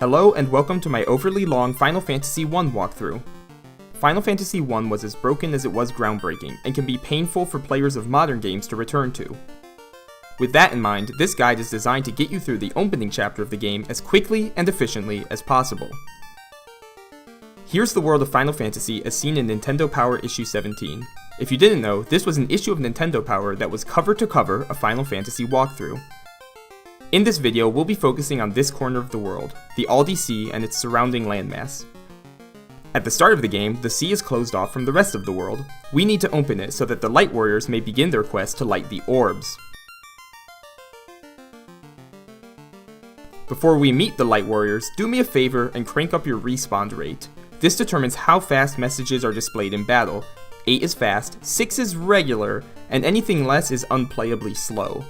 Hello and welcome to my overly long Final Fantasy I walkthrough. Final Fantasy I was as broken as it was groundbreaking, and can be painful for players of modern games to return to. With that in mind, this guide is designed to get you through the opening chapter of the game as quickly and efficiently as possible. Here's the world of Final Fantasy as seen in Nintendo Power Issue 17. If you didn't know, this was an issue of Nintendo Power that was cover to cover a Final Fantasy walkthrough. In this video, we'll be focusing on this corner of the world, the Aldi Sea and its surrounding landmass. At the start of the game, the sea is closed off from the rest of the world. We need to open it so that the Light Warriors may begin their quest to light the orbs. Before we meet the Light Warriors, do me a favor and crank up your respawn rate. This determines how fast messages are displayed in battle. 8 is fast, 6 is regular, and anything less is unplayably slow.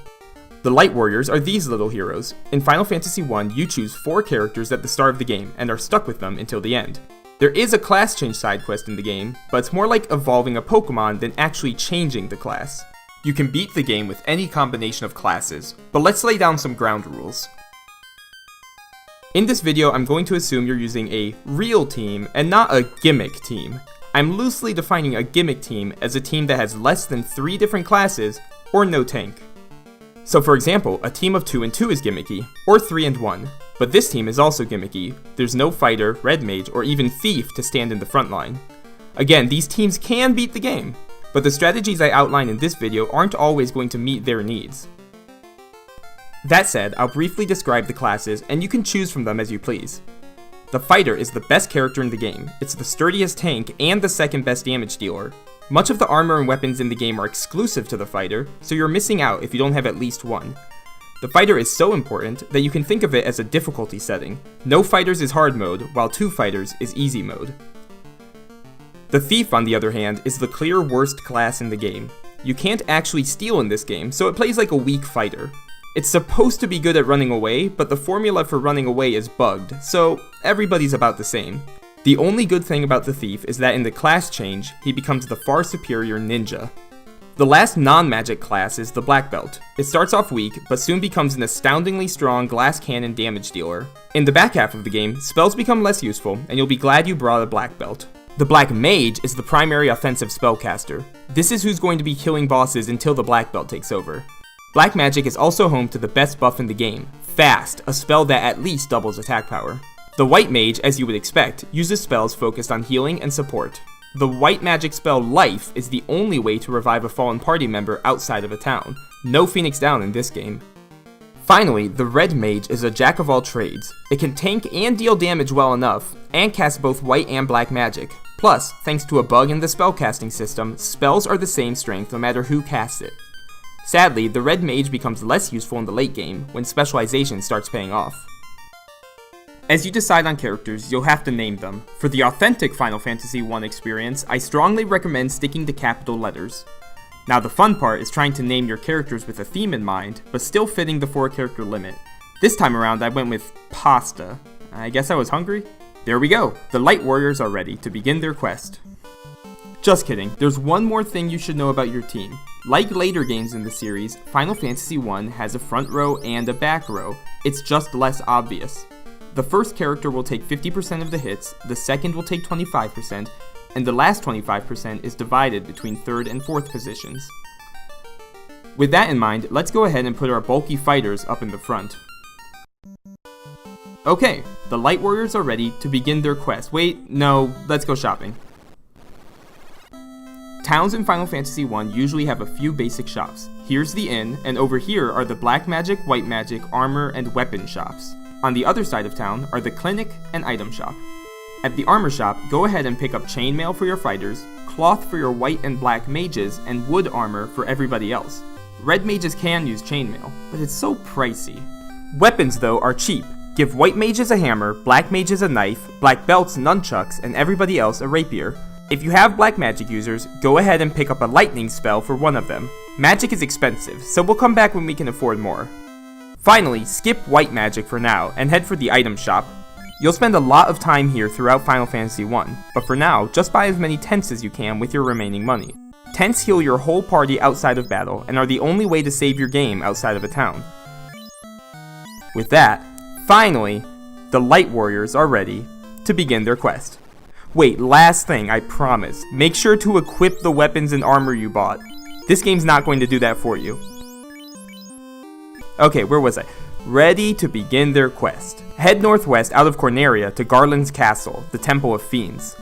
The Light Warriors are these little heroes. In Final Fantasy I, you choose 4 characters at the start of the game and are stuck with them until the end. There is a class change side quest in the game, but it's more like evolving a Pokemon than actually changing the class. You can beat the game with any combination of classes, but let's lay down some ground rules. In this video, I'm going to assume you're using a real team and not a gimmick team. I'm loosely defining a gimmick team as a team that has less than 3 different classes or no tank. So for example, a team of 2 and 2 is gimmicky, or 3 and 1. But this team is also gimmicky. There's no fighter, red mage, or even thief to stand in the front line. Again, these teams can beat the game, but the strategies I outline in this video aren't always going to meet their needs. That said, I'll briefly describe the classes, and you can choose from them as you please. The fighter is the best character in the game. It's the sturdiest tank and the second best damage dealer. Much of the armor and weapons in the game are exclusive to the fighter, so you're missing out if you don't have at least one. The fighter is so important that you can think of it as a difficulty setting. No fighters is hard mode, while 2 fighters is easy mode. The thief, on the other hand, is the clear worst class in the game. You can't actually steal in this game, so it plays like a weak fighter. It's supposed to be good at running away, but the formula for running away is bugged, so everybody's about the same. The only good thing about the thief is that in the class change, he becomes the far superior ninja. The last non-magic class is the black belt. It starts off weak, but soon becomes an astoundingly strong glass cannon damage dealer. In the back half of the game, spells become less useful, and you'll be glad you brought a black belt. The black mage is the primary offensive spellcaster. This is who's going to be killing bosses until the black belt takes over. Black magic is also home to the best buff in the game, Fast, a spell that at least doubles attack power. The white mage, as you would expect, uses spells focused on healing and support. The white magic spell Life is the only way to revive a fallen party member outside of a town. No Phoenix Down in this game. Finally, the red mage is a jack of all trades. It can tank and deal damage well enough, and cast both white and black magic. Plus, thanks to a bug in the spellcasting system, spells are the same strength no matter who casts it. Sadly, the red mage becomes less useful in the late game, when specialization starts paying off. As you decide on characters, you'll have to name them. For the authentic Final Fantasy I experience, I strongly recommend sticking to capital letters. Now the fun part is trying to name your characters with a theme in mind, but still fitting the 4-character limit. This time around I went with pasta. I guess I was hungry? There we go! The Light Warriors are ready to begin their quest. Just kidding, there's one more thing you should know about your team. Like later games in the series, Final Fantasy I has a front row and a back row. It's just less obvious. The first character will take 50% of the hits, the second will take 25%, and the last 25% is divided between 3rd and 4th positions. With that in mind, let's go ahead and put our bulky fighters up in the front. Okay, the Light Warriors are ready to begin their quest. Wait, no, let's go shopping. Towns in Final Fantasy I usually have a few basic shops. Here's the inn, and over here are the black magic, white magic, armor, and weapon shops. On the other side of town are the clinic and item shop. At the armor shop, go ahead and pick up chainmail for your fighters, cloth for your white and black mages, and wood armor for everybody else. Red mages can use chainmail, but it's so pricey. Weapons though are cheap. Give white mages a hammer, black mages a knife, black belts nunchucks, and everybody else a rapier. If you have black magic users, go ahead and pick up a lightning spell for one of them. Magic is expensive, so we'll come back when we can afford more. Finally, skip white magic for now, and head for the item shop. You'll spend a lot of time here throughout Final Fantasy I, but for now, just buy as many tents as you can with your remaining money. Tents heal your whole party outside of battle, and are the only way to save your game outside of a town. With that, finally, The Light Warriors are ready to begin their quest. Wait, last thing, I promise. Make sure to equip the weapons and armor you bought. This game's not going to do that for you. Okay, where was I? Ready to begin their quest. Head northwest out of Corneria to Garland's Castle, the Temple of Fiends.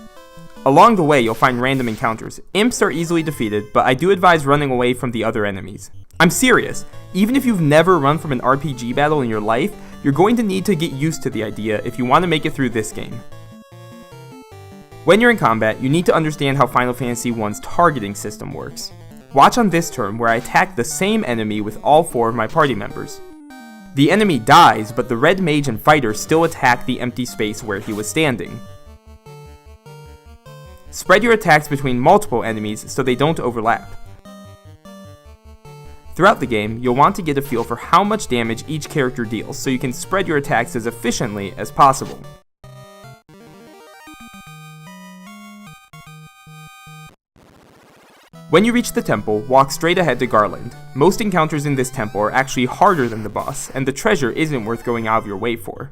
Along the way, you'll find random encounters. Imps are easily defeated, but I do advise running away from the other enemies. I'm serious. Even if you've never run from an RPG battle in your life, you're going to need to get used to the idea if you want to make it through this game. When you're in combat, you need to understand how Final Fantasy I's targeting system works. Watch on this turn where I attack the same enemy with all 4 of my party members. The enemy dies, but the red mage and fighter still attack the empty space where he was standing. Spread your attacks between multiple enemies so they don't overlap. Throughout the game, you'll want to get a feel for how much damage each character deals so you can spread your attacks as efficiently as possible. When you reach the temple, walk straight ahead to Garland. Most encounters in this temple are actually harder than the boss, and the treasure isn't worth going out of your way for.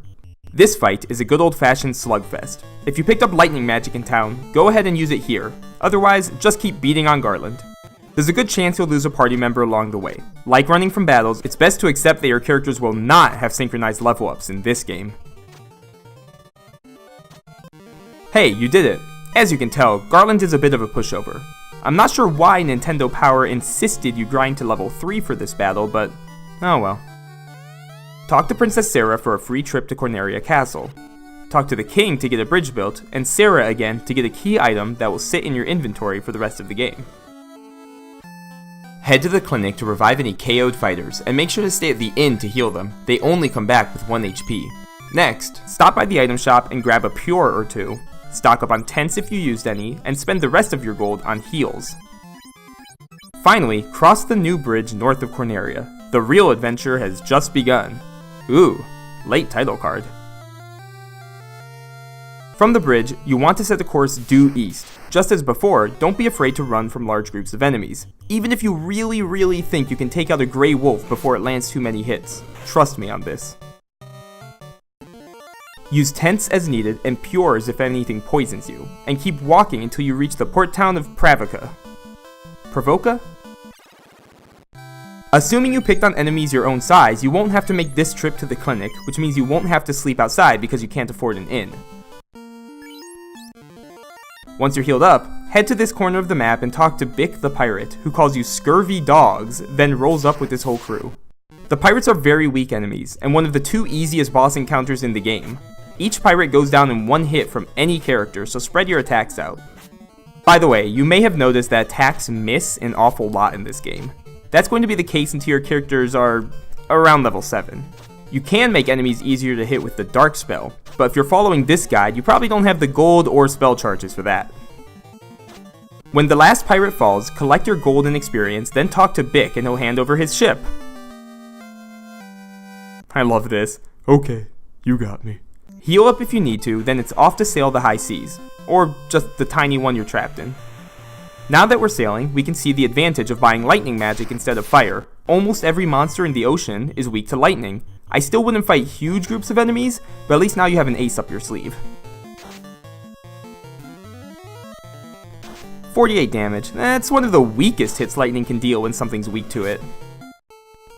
This fight is a good old-fashioned slugfest. If you picked up lightning magic in town, go ahead and use it here. Otherwise, just keep beating on Garland. There's a good chance you'll lose a party member along the way. Like running from battles, it's best to accept that your characters will not have synchronized level ups in this game. Hey, you did it! As you can tell, Garland is a bit of a pushover. I'm not sure why Nintendo Power insisted you grind to level 3 for this battle, but oh well. Talk to Princess Sarah for a free trip to Corneria Castle. Talk to the king to get a bridge built, and Sarah again to get a key item that will sit in your inventory for the rest of the game. Head to the clinic to revive any KO'd fighters, and make sure to stay at the inn to heal them. They only come back with 1 HP. Next, stop by the item shop and grab a pure or 2. Stock up on tents if you used any, and spend the rest of your gold on heals. Finally, cross the new bridge north of Corneria. The real adventure has just begun. Ooh, late title card. From the bridge, you want to set the course due east. Just as before, don't be afraid to run from large groups of enemies. Even if you really think you can take out a gray wolf before it lands too many hits. Trust me on this. Use tents as needed and pures if anything poisons you, and keep walking until you reach the port town of Pravica. Pravoka? Assuming you picked on enemies your own size, you won't have to make this trip to the clinic, which means you won't have to sleep outside because you can't afford an inn. Once you're healed up, head to this corner of the map and talk to Bick the pirate, who calls you scurvy dogs, then rolls up with his whole crew. The pirates are very weak enemies, and one of the 2 easiest boss encounters in the game. Each pirate goes down in 1 hit from any character, so spread your attacks out. By the way, you may have noticed that attacks miss an awful lot in this game. That's going to be the case until your characters are around level 7. You can make enemies easier to hit with the Dark Spell, but if you're following this guide, you probably don't have the gold or spell charges for that. When the last pirate falls, collect your gold and experience, then talk to Bick and he'll hand over his ship. I love this. Okay, you got me. Heal up if you need to, then it's off to sail the high seas, or just the tiny one you're trapped in. Now that we're sailing, we can see the advantage of buying lightning magic instead of fire. Almost every monster in the ocean is weak to lightning. I still wouldn't fight huge groups of enemies, but at least now you have an ace up your sleeve. 48 damage, that's one of the weakest hits lightning can deal when something's weak to it.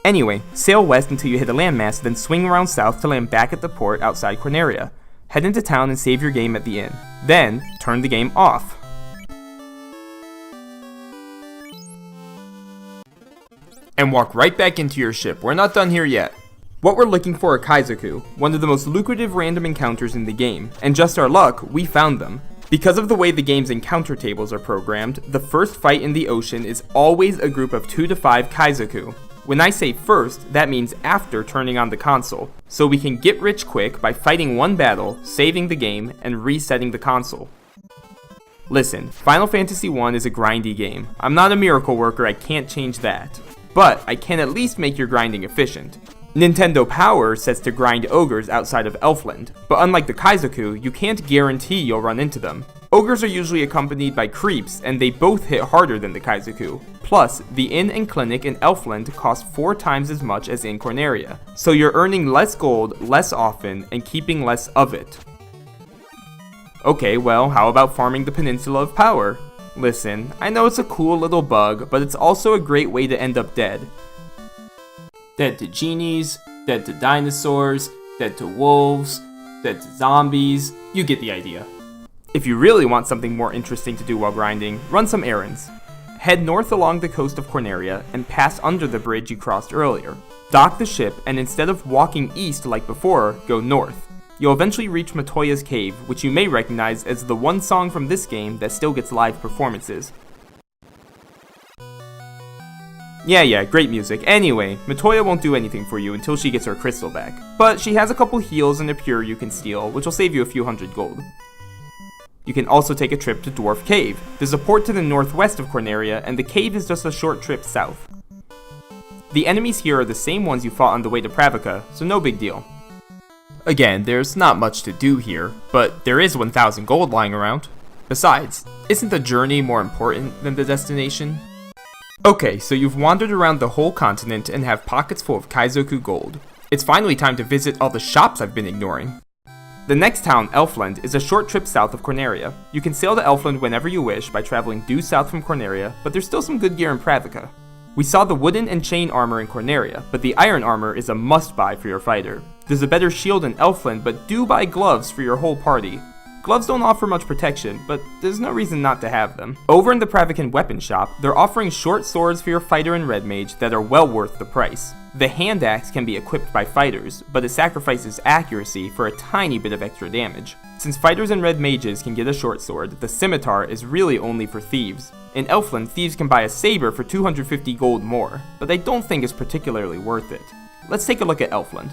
Anyway, sail west until you hit a landmass, then swing around south to land back at the port outside Corneria. Head into town and save your game at the inn. Then, turn the game off. And walk right back into your ship. We're not done here yet. What we're looking for are Kaizoku, one of the most lucrative random encounters in the game, and just our luck, we found them. Because of the way the game's encounter tables are programmed, the first fight in the ocean is always a group of 2 to 5 Kaizoku. When I say first, that means after turning on the console, so we can get rich quick by fighting 1 battle, saving the game, and resetting the console. Listen, Final Fantasy I is a grindy game. I'm not a miracle worker, I can't change that. But I can at least make your grinding efficient. Nintendo Power says to grind ogres outside of Elfland, but unlike the Kaizoku, you can't guarantee you'll run into them. Ogres are usually accompanied by creeps, and they both hit harder than the Kaizoku. Plus, the inn and clinic in Elfland cost 4 times as much as in Corneria, so you're earning less gold less often and keeping less of it. Okay, well, how about farming the Peninsula of Power? Listen, I know it's a cool little bug, but it's also a great way to end up dead. Dead to genies, dead to dinosaurs, dead to wolves, dead to zombies, you get the idea. If you really want something more interesting to do while grinding, run some errands. Head north along the coast of Corneria and pass under the bridge you crossed earlier. Dock the ship and instead of walking east like before, go north. You'll eventually reach Matoya's cave, which you may recognize as the one song from this game that still gets live performances. Yeah, great music. Anyway, Matoya won't do anything for you until she gets her crystal back. But she has a couple heals and a pure you can steal, which will save you a few hundred gold. You can also take a trip to Dwarf Cave. There's a port to the northwest of Corneria, and the cave is just a short trip south. The enemies here are the same ones you fought on the way to Pravica, so no big deal. Again, there's not much to do here, but there is 1,000 gold lying around. Besides, isn't the journey more important than the destination? Okay, so you've wandered around the whole continent and have pockets full of Kaizoku gold. It's finally time to visit all the shops I've been ignoring. The next town, Elfland, is a short trip south of Corneria. You can sail to Elfland whenever you wish by traveling due south from Corneria, but there's still some good gear in Pravica. We saw the wooden and chain armor in Corneria, but the iron armor is a must-buy for your fighter. There's a better shield in Elfland, but do buy gloves for your whole party. Gloves don't offer much protection, but there's no reason not to have them. Over in the Pravican weapon shop, they're offering short swords for your fighter and red mage that are well worth the price. The hand axe can be equipped by fighters, but it sacrifices accuracy for a tiny bit of extra damage. Since fighters and red mages can get a short sword, the scimitar is really only for thieves. In Elfland, thieves can buy a saber for 250 gold more, but I don't think it's particularly worth it. Let's take a look at Elfland.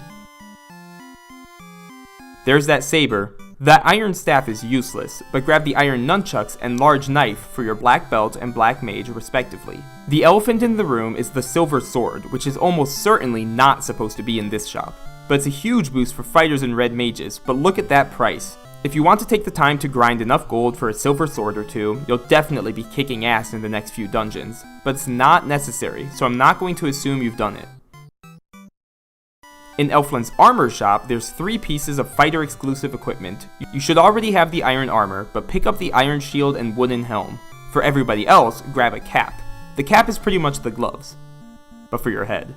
There's that saber. That iron staff is useless, but grab the iron nunchucks and large knife for your black belt and black mage respectively. The elephant in the room is the silver sword, which is almost certainly not supposed to be in this shop. But it's a huge boost for fighters and red mages, but look at that price. If you want to take the time to grind enough gold for a silver sword or two, you'll definitely be kicking ass in the next few dungeons. But it's not necessary, so I'm not going to assume you've done it. In Elfland's armor shop, there's 3 pieces of fighter exclusive equipment. You should already have the iron armor, but pick up the iron shield and wooden helm. For everybody else, grab a cap. The cap is pretty much the gloves, but for your head.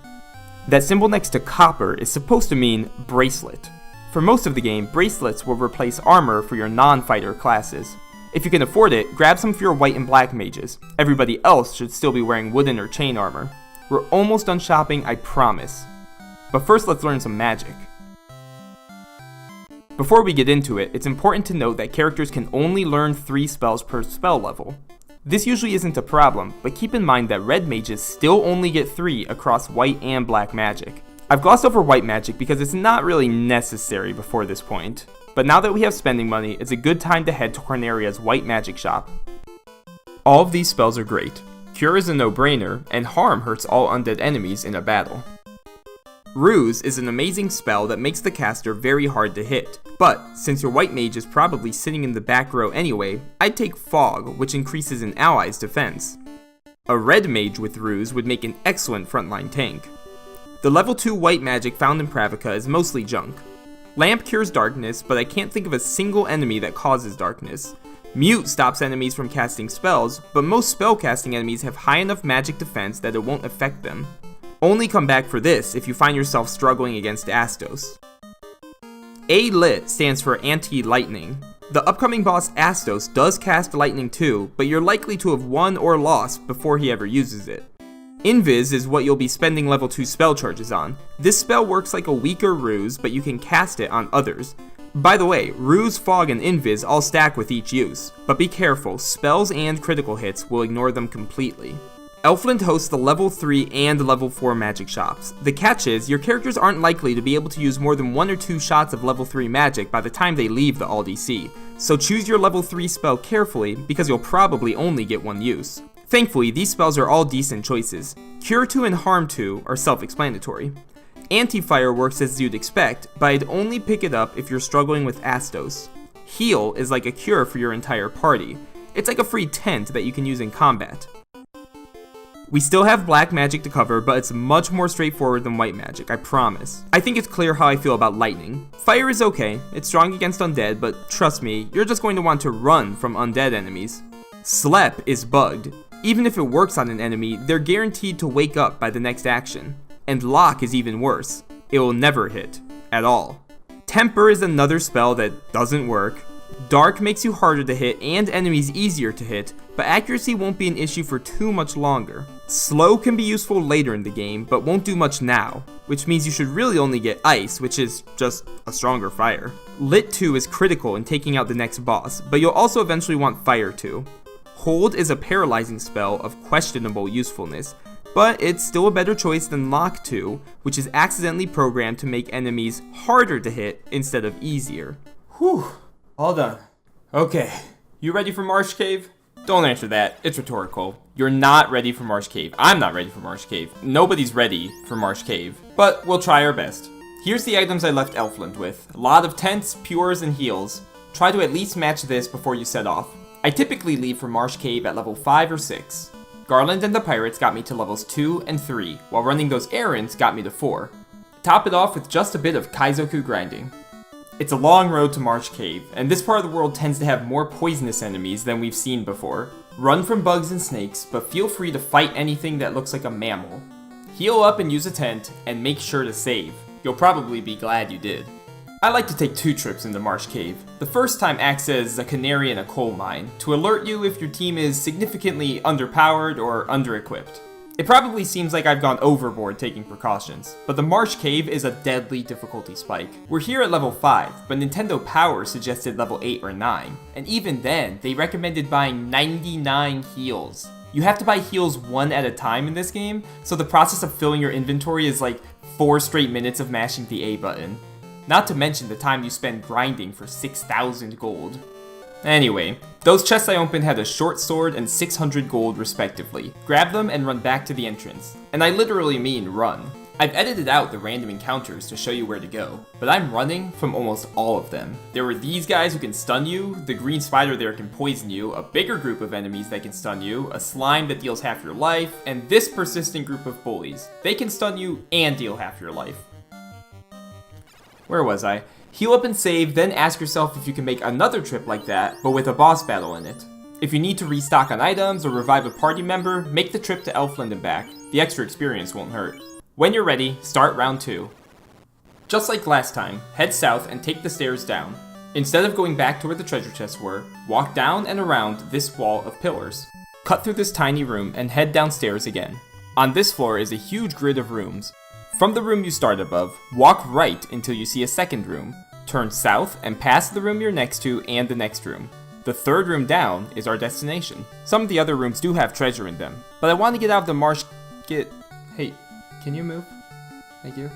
That symbol next to copper is supposed to mean bracelet. For most of the game, bracelets will replace armor for your non-fighter classes. If you can afford it, grab some for your white and black mages. Everybody else should still be wearing wooden or chain armor. We're almost done shopping, I promise. But first, let's learn some magic. Before we get into it, it's important to note that characters can only learn 3 spells per spell level. This usually isn't a problem, but keep in mind that red mages still only get 3 across white and black magic. I've glossed over white magic because it's not really necessary before this point, but now that we have spending money, it's a good time to head to Corneria's white magic shop. All of these spells are great. Cure is a no-brainer, and Harm hurts all undead enemies in a battle. Ruse is an amazing spell that makes the caster very hard to hit, but since your white mage is probably sitting in the back row anyway, I'd take Fog, which increases an ally's defense. A red mage with Ruse would make an excellent frontline tank. The level 2 white magic found in Pravica is mostly junk. Lamp cures darkness, but I can't think of a single enemy that causes darkness. Mute stops enemies from casting spells, but most spellcasting enemies have high enough magic defense that it won't affect them. Only come back for this if you find yourself struggling against Astos. A-Lit stands for Anti-Lightning. The upcoming boss Astos does cast lightning too, but you're likely to have won or lost before he ever uses it. Invis is what you'll be spending level 2 spell charges on. This spell works like a weaker Ruse, but you can cast it on others. By the way, Ruse, Fog, and Invis all stack with each use, but be careful, spells and critical hits will ignore them completely. Elfland hosts the level 3 and level 4 magic shops. The catch is, your characters aren't likely to be able to use more than 1 or 2 shots of level 3 magic by the time they leave the LDC, so choose your level 3 spell carefully because you'll probably only get 1 use. Thankfully, these spells are all decent choices. Cure 2 and Harm 2 are self-explanatory. Anti-Fire works as you'd expect, but I'd only pick it up if you're struggling with Astos. Heal is like a cure for your entire party. It's like a free tent that you can use in combat. We still have black magic to cover, but it's much more straightforward than white magic, I promise. I think it's clear how I feel about lightning. Fire is okay, it's strong against undead, but trust me, you're just going to want to run from undead enemies. Slep is bugged. Even if it works on an enemy, they're guaranteed to wake up by the next action. And Lock is even worse. It will never hit. At all. Temper is another spell that doesn't work. Dark makes you harder to hit and enemies easier to hit, but accuracy won't be an issue for too much longer. Slow can be useful later in the game, but won't do much now, which means you should really only get Ice, which is just a stronger fire. Lit 2 is critical in taking out the next boss, but you'll also eventually want Fire 2. Hold is a paralyzing spell of questionable usefulness, but it's still a better choice than Lock 2, which is accidentally programmed to make enemies harder to hit instead of easier. Whew, all done. Okay, you ready for Marsh Cave? Don't answer that, it's rhetorical. You're not ready for Marsh Cave. I'm not ready for Marsh Cave. Nobody's ready for Marsh Cave, but we'll try our best. Here's the items I left Elfland with. A lot of tents, pures, and heals. Try to at least match this before you set off. I typically leave for Marsh Cave at level 5 or 6. Garland and the Pirates got me to levels 2 and 3, while running those errands got me to 4. Top it off with just a bit of Kaizoku grinding. It's a long road to Marsh Cave, and this part of the world tends to have more poisonous enemies than we've seen before. Run from bugs and snakes, but feel free to fight anything that looks like a mammal. Heal up and use a tent, and make sure to save. You'll probably be glad you did. I like to take 2 trips into Marsh Cave. The first time acts as a canary in a coal mine, to alert you if your team is significantly underpowered or under-equipped. It probably seems like I've gone overboard taking precautions, but the Marsh Cave is a deadly difficulty spike. We're here at level 5, but Nintendo Power suggested level 8 or 9, and even then, they recommended buying 99 heals. You have to buy heals one at a time in this game, so the process of filling your inventory is like 4 straight minutes of mashing the A button. Not to mention the time you spend grinding for 6,000 gold. Anyway, those chests I opened had a short sword and 600 gold respectively. Grab them and run back to the entrance. And I literally mean run. I've edited out the random encounters to show you where to go, but I'm running from almost all of them. There were these guys who can stun you, the green spider there can poison you, a bigger group of enemies that can stun you, a slime that deals half your life, and this persistent group of bullies. They can stun you and deal half your life. Where was I? Heal up and save, then ask yourself if you can make another trip like that, but with a boss battle in it. If you need to restock on items or revive a party member, make the trip to Elfland and back. The extra experience won't hurt. When you're ready, start round 2. Just like last time, head south and take the stairs down. Instead of going back to where the treasure chests were, walk down and around this wall of pillars. Cut through this tiny room and head downstairs again. On this floor is a huge grid of rooms. From the room you start above, walk right until you see a second room. Turn south and pass the room you're next to and the next room. The third room down is our destination. Some of the other rooms do have treasure in them, but I want to get out of the marsh. Hey, can you move? Thank you.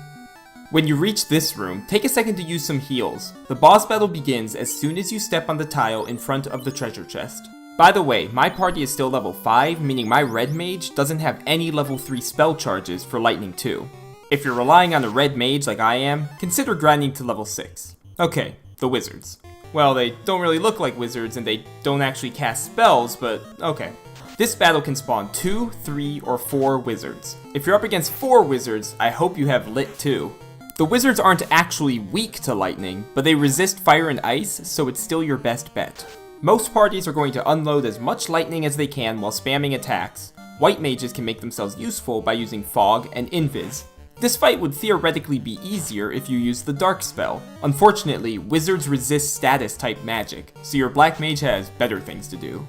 When you reach this room, take a second to use some heals. The boss battle begins as soon as you step on the tile in front of the treasure chest. By the way, my party is still level 5, meaning my red mage doesn't have any level 3 spell charges for lightning 2. If you're relying on a red mage like I am, consider grinding to level 6. Okay, the wizards. Well, they don't really look like wizards and they don't actually cast spells, but okay. This battle can spawn 2, 3, or 4 wizards. If you're up against 4 wizards, I hope you have lit 2. The wizards aren't actually weak to lightning, but they resist fire and ice, so it's still your best bet. Most parties are going to unload as much lightning as they can while spamming attacks. White mages can make themselves useful by using fog and invis. This fight would theoretically be easier if you use the dark spell. Unfortunately, wizards resist status type magic, so your black mage has better things to do.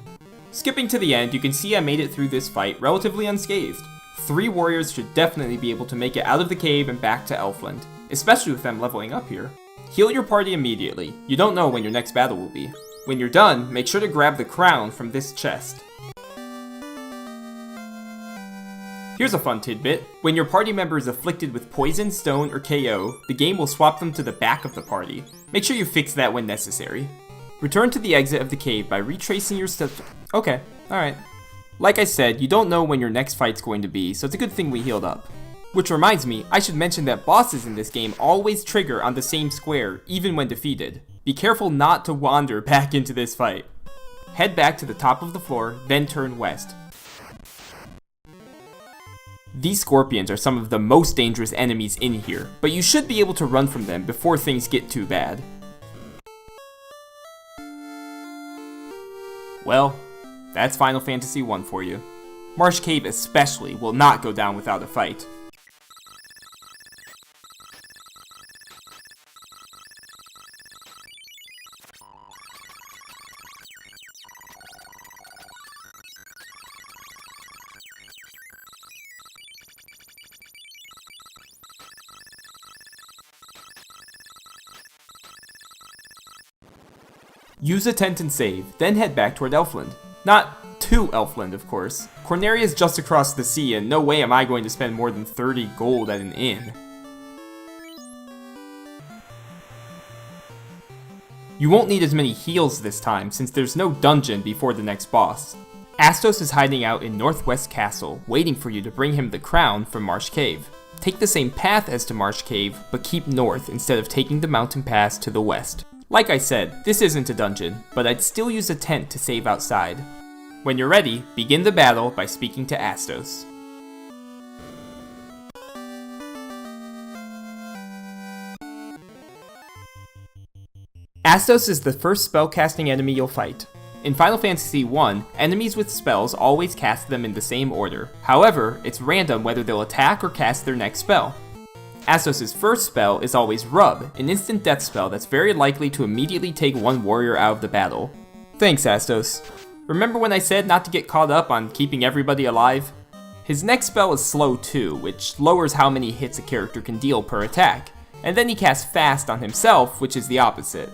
Skipping to the end, you can see I made it through this fight relatively unscathed. 3 warriors should definitely be able to make it out of the cave and back to Elfland, especially with them leveling up here. Heal your party immediately, you don't know when your next battle will be. When you're done, make sure to grab the crown from this chest. Here's a fun tidbit. When your party member is afflicted with poison, stone, or KO, the game will swap them to the back of the party. Make sure you fix that when necessary. Return to the exit of the cave by retracing your steps. Okay, alright. Like I said, you don't know when your next fight's going to be, so it's a good thing we healed up. Which reminds me, I should mention that bosses in this game always trigger on the same square, even when defeated. Be careful not to wander back into this fight. Head back to the top of the floor, then turn west. These scorpions are some of the most dangerous enemies in here, but you should be able to run from them before things get too bad. Well, that's Final Fantasy 1 for you. Marsh Cave especially will not go down without a fight. Use a tent and save, then head back toward Elfland. Not to Elfland, of course. Corneria's just across the sea, and no way am I going to spend more than 30 gold at an inn. You won't need as many heals this time, since there's no dungeon before the next boss. Astos is hiding out in Northwest Castle, waiting for you to bring him the crown from Marsh Cave. Take the same path as to Marsh Cave, but keep north instead of taking the mountain pass to the west. Like I said, this isn't a dungeon, but I'd still use a tent to save outside. When you're ready, begin the battle by speaking to Astos. Astos is the first spellcasting enemy you'll fight. In Final Fantasy 1, enemies with spells always cast them in the same order. However, it's random whether they'll attack or cast their next spell. Astos' first spell is always Rub, an instant death spell that's very likely to immediately take one warrior out of the battle. Thanks, Astos. Remember when I said not to get caught up on keeping everybody alive? His next spell is Slow 2, which lowers how many hits a character can deal per attack, and then he casts Fast on himself, which is the opposite.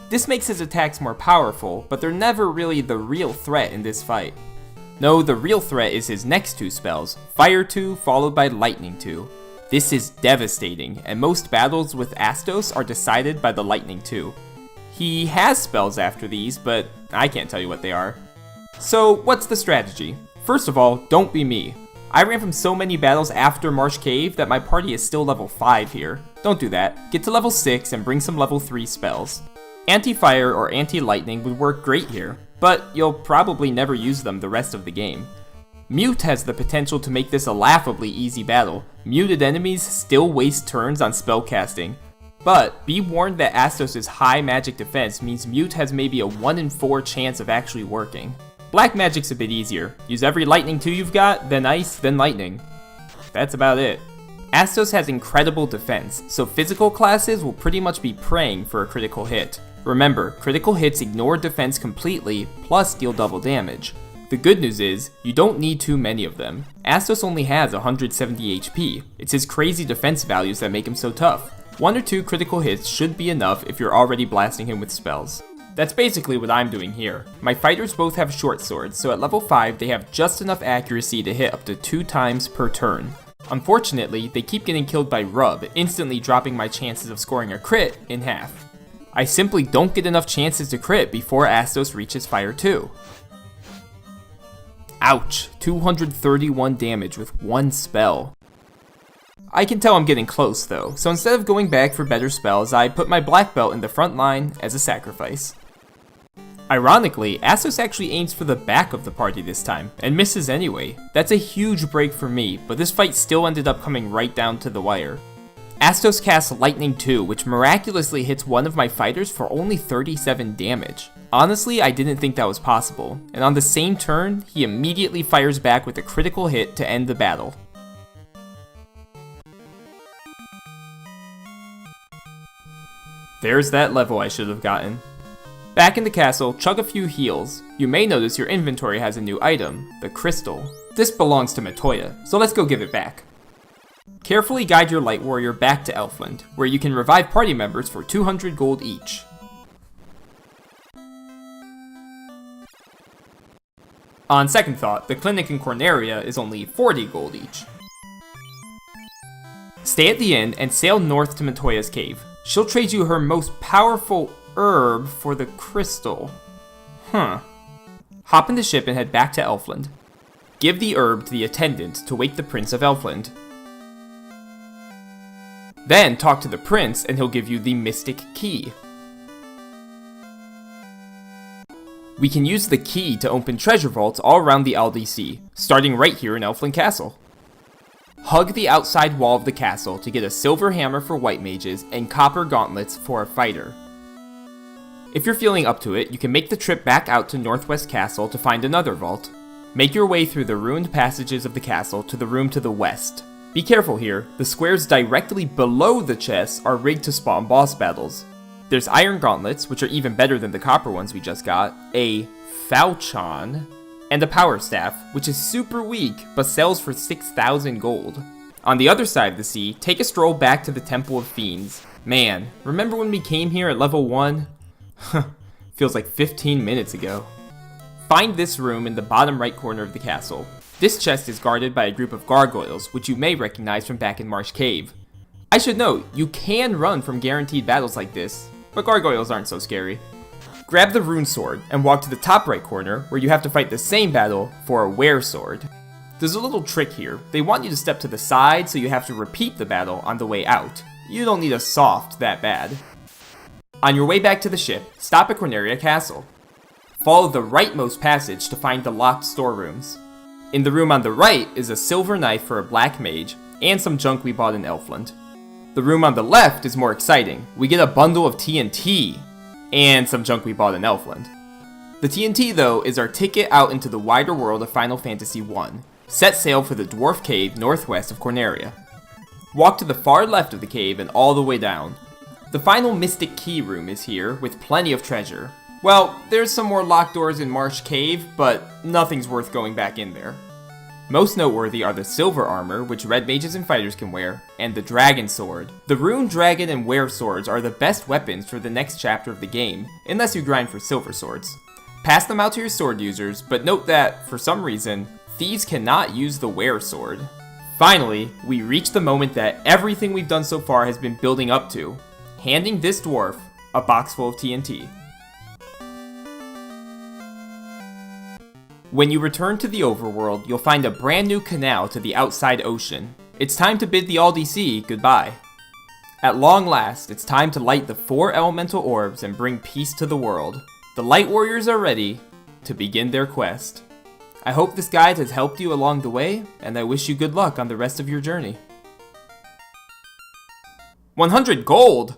This makes his attacks more powerful, but they're never really the real threat in this fight. No, the real threat is his next two spells, Fire 2 followed by Lightning 2. This is devastating, and most battles with Astos are decided by the Lightning 2. He has spells after these, but I can't tell you what they are. So, what's the strategy? First of all, don't be me. I ran from so many battles after Marsh Cave that my party is still level 5 here. Don't do that. Get to level 6 and bring some level 3 spells. Anti-Fire or Anti-Lightning would work great here, but you'll probably never use them the rest of the game. Mute has the potential to make this a laughably easy battle. Muted enemies still waste turns on spellcasting. But be warned that Astos' high magic defense means Mute has maybe a 1 in 4 chance of actually working. Black magic's a bit easier. Use every Lightning 2 you've got, then Ice, then Lightning. That's about it. Astos has incredible defense, so physical classes will pretty much be praying for a critical hit. Remember, critical hits ignore defense completely, plus deal double damage. The good news is, you don't need too many of them. Astos only has 170 HP. It's his crazy defense values that make him so tough. 1 or 2 critical hits should be enough if you're already blasting him with spells. That's basically what I'm doing here. My fighters both have short swords, so at level 5 they have just enough accuracy to hit up to 2 times per turn. Unfortunately, they keep getting killed by Rub, instantly dropping my chances of scoring a crit in half. I simply don't get enough chances to crit before Astos reaches Fire 2. Ouch, 231 damage with 1 spell. I can tell I'm getting close though, so instead of going back for better spells, I put my black belt in the front line as a sacrifice. Ironically, Astos actually aims for the back of the party this time, and misses anyway. That's a huge break for me, but this fight still ended up coming right down to the wire. Astos casts Lightning 2, which miraculously hits one of my fighters for only 37 damage. Honestly, I didn't think that was possible, and on the same turn, he immediately fires back with a critical hit to end the battle. There's that level I should have gotten. Back in the castle, chug a few heals. You may notice your inventory has a new item, the crystal. This belongs to Matoya, so let's go give it back. Carefully guide your light warrior back to Elfland, where you can revive party members for 200 gold each. On second thought, the clinic in Corneria is only 40 gold each. Stay at the inn and sail north to Matoya's cave. She'll trade you her most powerful herb for the crystal. Hop in the ship and head back to Elfland. Give the herb to the attendant to wake the Prince of Elfland. Then talk to the prince and he'll give you the mystic key. We can use the key to open treasure vaults all around the LDC, starting right here in Elfland Castle. Hug the outside wall of the castle to get a silver hammer for white mages and copper gauntlets for a fighter. If you're feeling up to it, you can make the trip back out to Northwest Castle to find another vault. Make your way through the ruined passages of the castle to the room to the west. Be careful here, the squares directly below the chests are rigged to spawn boss battles. There's iron gauntlets, which are even better than the copper ones we just got, a falchion, and a power staff, which is super weak but sells for 6,000 gold. On the other side of the sea, take a stroll back to the Temple of Fiends. Man, remember when we came here at level 1? Feels like 15 minutes ago. Find this room in the bottom right corner of the castle. This chest is guarded by a group of gargoyles, which you may recognize from back in Marsh Cave. I should note, you can run from guaranteed battles like this, but gargoyles aren't so scary. Grab the rune sword and walk to the top right corner where you have to fight the same battle for a were sword. There's a little trick here. They want you to step to the side so you have to repeat the battle on the way out. You don't need a soft that bad. On your way back to the ship, stop at Corneria Castle. Follow the rightmost passage to find the locked storerooms. In the room on the right is a silver knife for a black mage and some junk we bought in Elfland. The room on the left is more exciting. We get a bundle of TNT and some junk we bought in Elfland. The TNT, though, is our ticket out into the wider world of Final Fantasy I. Set sail for the Dwarf Cave northwest of Corneria. Walk to the far left of the cave and all the way down. The final Mystic Key room is here, with plenty of treasure. Well, there's some more locked doors in Marsh Cave, but nothing's worth going back in there. Most noteworthy are the silver armor, which red mages and fighters can wear, and the dragon sword. The rune dragon and were swords are the best weapons for the next chapter of the game, unless you grind for silver swords. Pass them out to your sword users, but note that, for some reason, thieves cannot use the were sword. Finally, we reach the moment that everything we've done so far has been building up to, handing this dwarf a box full of TNT. When you return to the overworld, you'll find a brand new canal to the outside ocean. It's time to bid the LDC goodbye. At long last, it's time to light the 4 elemental orbs and bring peace to the world. The Light Warriors are ready to begin their quest. I hope this guide has helped you along the way, and I wish you good luck on the rest of your journey. 100 gold!